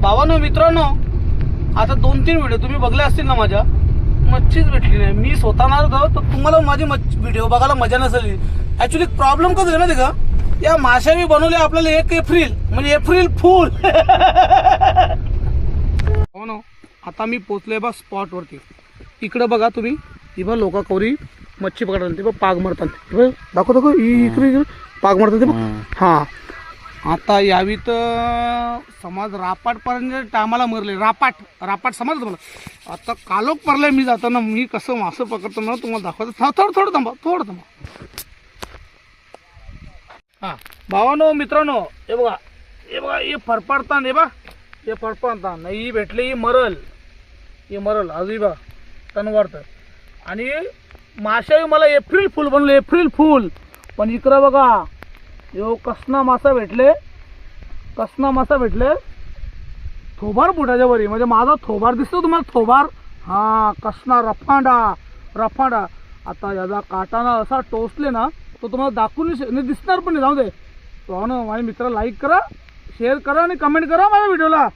भावांनो मित्रांनो, आता 2-3 व्हिडिओ तुम्ही बघले असतील ना माझ्या, मच्छीच भेटली नाही. मी स्वतः ना तर तुम्हाला माझी व्हिडिओ बघायला मजा नसेल. ऍक्च्युली प्रॉब्लेम कसं आहे माहिती का, या माश्या मी बनवले आपल्याला 1 एप्रिल म्हणजे एप्रिल फूल. हो ना. आता मी पोचलोय बा स्पॉट वरती. इकडे बघा तुम्ही, ही बघा लोक कवरी मच्छी पकडतात, ते बघ पाग मारतात. दाखव इकडे पाग मारतात ते बघ. हा आता यावी तर समाज रापाट पर्यंत टायमाला मरले. रापाट समज तुम्हाला. आता कालोख पडलाय मी जाताना. मी कसं मासं पकडतो ना तुम्हाला दाखवतो. थोडं थांबा. हा भावानो मित्रांनो, हे बघा हे फरफडता हे बा, हे फरफडता नाही भेटले. ही मरल अजून बा तनवारत. आणि माशा मला एप्रिल फुल बनले, एप्रिल फुल. पण इकडं बघा यो कसना मासा भेटले. थोबार बुटाच्या वरी, म्हणजे माझा थोबार दिसतो तुम्हाला, थोबार. हा कसना रफांडा. आता याचा काटाना असा टोचले ना तो तुम्हाला दाखवून दिसणार पण नाही. जाऊ दे. तो ना माझ्या मित्राला लाईक करा, शेअर करा आणि कमेंट करा माझ्या व्हिडिओला.